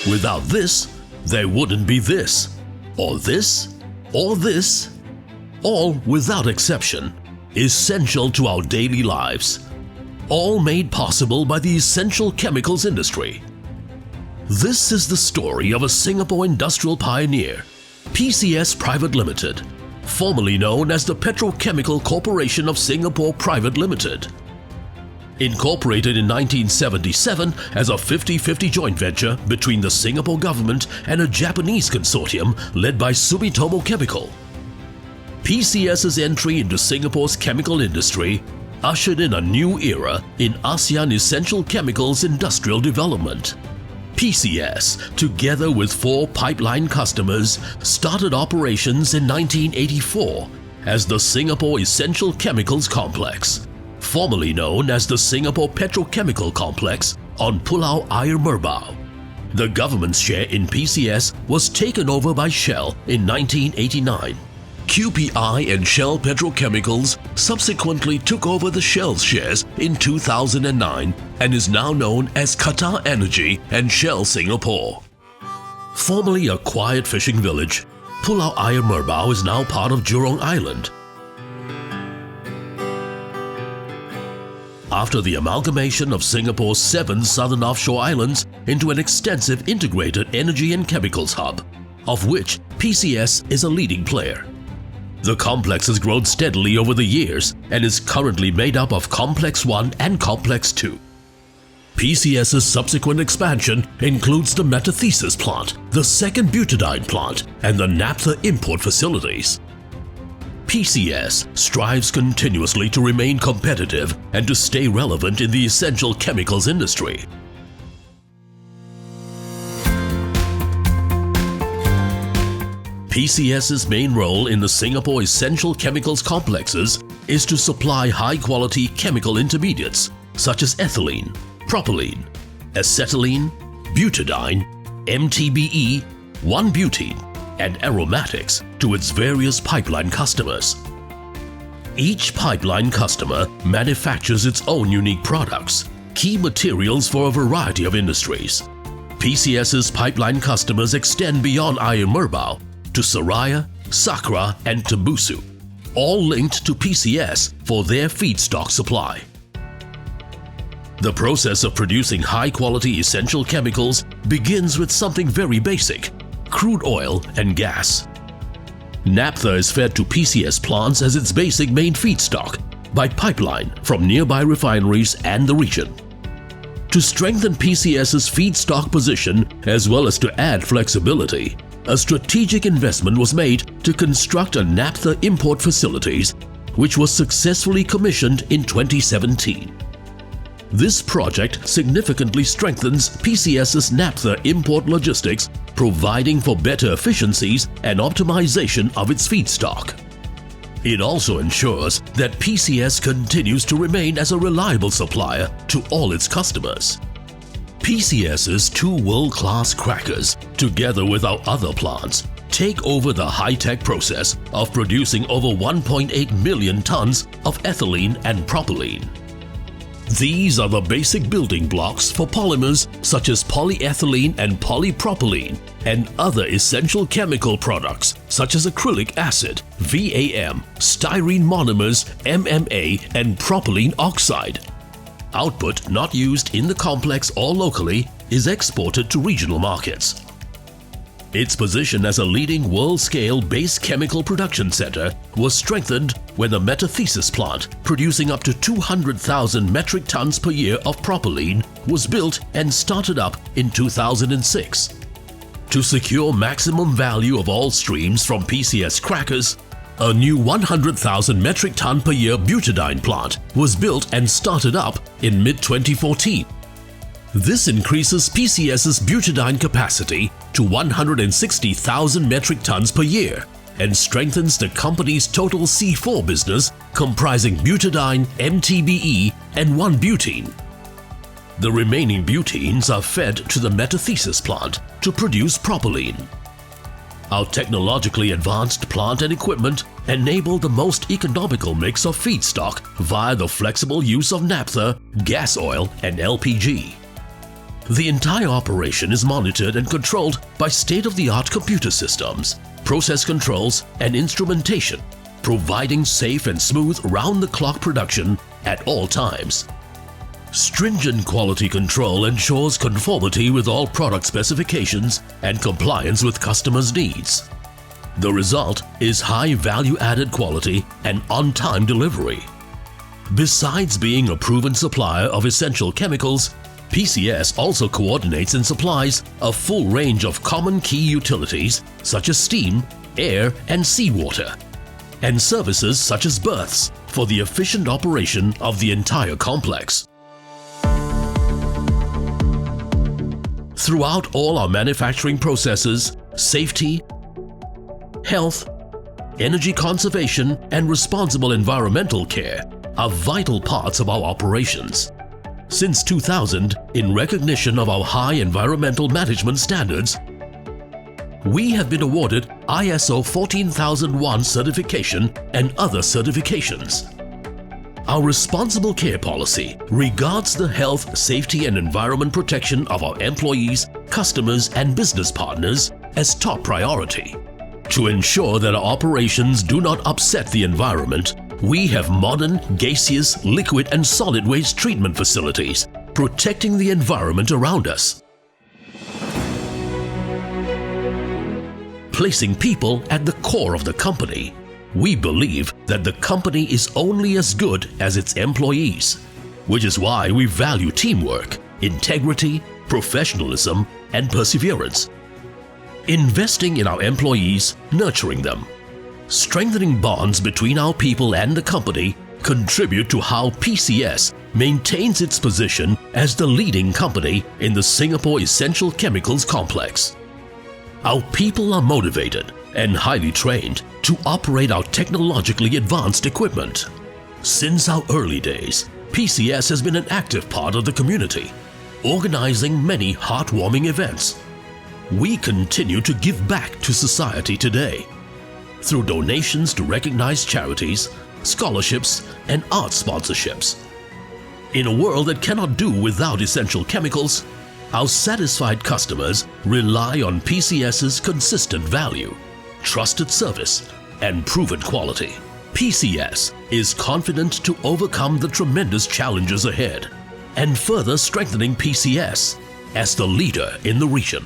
Without this, there wouldn't be this, or this, or this. All, without exception, essential to our daily lives. All made possible by the essential chemicals industry. This is the story of a Singapore industrial pioneer, PCS Private Limited, formerly known as the Petrochemical Corporation of Singapore Private Limited. Incorporated in 1977 as a 50-50 joint venture between the Singapore government and a Japanese consortium led by Sumitomo Chemical. PCS's entry into Singapore's chemical industry ushered in a new era in ASEAN essential chemicals industrial development. PCS, together with 4 pipeline customers, started operations in 1984 as the Singapore Essential Chemicals Complex, formerly known as the Singapore Petrochemical Complex on Pulau Air Merbau. The government's share in PCS was taken over by Shell in 1989. QPI and Shell Petrochemicals subsequently took over the Shell's shares in 2009 and is now known as Qatar Energy and Shell Singapore. Formerly a quiet fishing village, Pulau Air Merbau is now part of Jurong Island. After the amalgamation of Singapore's 7 southern offshore islands into an extensive integrated energy and chemicals hub, of which PCS is a leading player. The complex has grown steadily over the years and is currently made up of Complex 1 and Complex 2. PCS's subsequent expansion includes the metathesis plant, the second butadiene plant, and the naphtha import facilities. PCS strives continuously to remain competitive and to stay relevant in the essential chemicals industry. PCS's main role in the Singapore essential chemicals complexes is to supply high-quality chemical intermediates such as ethylene, propylene, acetylene, butadiene, MTBE, 1-butene, and aromatics to its various pipeline customers. Each pipeline customer manufactures its own unique products, key materials for a variety of industries. PCS's pipeline customers extend beyond Air Merbau to Soraya, Sakra, and Tembusu, all linked to PCS for their feedstock supply. The process of producing high-quality essential chemicals begins with something very basic: crude oil and gas. Naphtha is fed to PCS plants as its basic main feedstock by pipeline from nearby refineries and the region. To strengthen PCS's feedstock position as well as to add flexibility, a strategic investment was made to construct a naphtha import facilities, which was successfully commissioned in 2017. This project significantly strengthens PCS's naphtha import logistics, providing for better efficiencies and optimization of its feedstock. It also ensures that PCS continues to remain as a reliable supplier to all its customers. PCS's 2 world-class crackers, together with our other plants, take over the high-tech process of producing over 1.8 million tons of ethylene and propylene. These are the basic building blocks for polymers such as polyethylene and polypropylene and other essential chemical products such as acrylic acid, VAM, styrene monomers, MMA, and propylene oxide. Output not used in the complex or locally is exported to regional markets. Its position as a leading world-scale base chemical production center was strengthened when the metathesis plant, producing up to 200,000 metric tons per year of propylene, was built and started up in 2006. To secure maximum value of all streams from PCS crackers, a new 100,000 metric ton per year butadiene plant was built and started up in mid-2014. This increases PCS's butadiene capacity to 160,000 metric tons per year and strengthens the company's total C4 business comprising butadiene, MTBE, and 1-butene. The remaining butenes are fed to the metathesis plant to produce propylene. Our technologically advanced plant and equipment enable the most economical mix of feedstock via the flexible use of naphtha, gas oil, and LPG. The entire operation is monitored and controlled by state-of-the-art computer systems, process controls, and instrumentation, providing safe and smooth round-the-clock production at all times. Stringent quality control ensures conformity with all product specifications and compliance with customers' needs. The result is high value-added quality and on-time delivery. Besides being a proven supplier of essential chemicals, PCS also coordinates and supplies a full range of common key utilities such as steam, air, and seawater, and services such as berths for the efficient operation of the entire complex. Throughout all our manufacturing processes, safety, health, energy conservation, and responsible environmental care are vital parts of our operations. Since 2000, in recognition of our high environmental management standards, we have been awarded ISO 14001 certification and other certifications. Our responsible care policy regards the health, safety, and environment protection of our employees, customers, and business partners as top priority. To ensure that our operations do not upset the environment, we have modern, gaseous, liquid, and solid waste treatment facilities, protecting the environment around us. Placing people at the core of the company, we believe that the company is only as good as its employees, which is why we value teamwork, integrity, professionalism, and perseverance. Investing in our employees, nurturing them, strengthening bonds between our people and the company contribute to how PCS maintains its position as the leading company in the Singapore Essential Chemicals Complex. Our people are motivated and highly trained to operate our technologically advanced equipment. Since our early days, PCS has been an active part of the community, organizing many heartwarming events. We continue to give back to society today through donations to recognized charities, scholarships, and art sponsorships. In a world that cannot do without essential chemicals, our satisfied customers rely on PCS's consistent value, trusted service, and proven quality. PCS is confident to overcome the tremendous challenges ahead and further strengthening PCS as the leader in the region.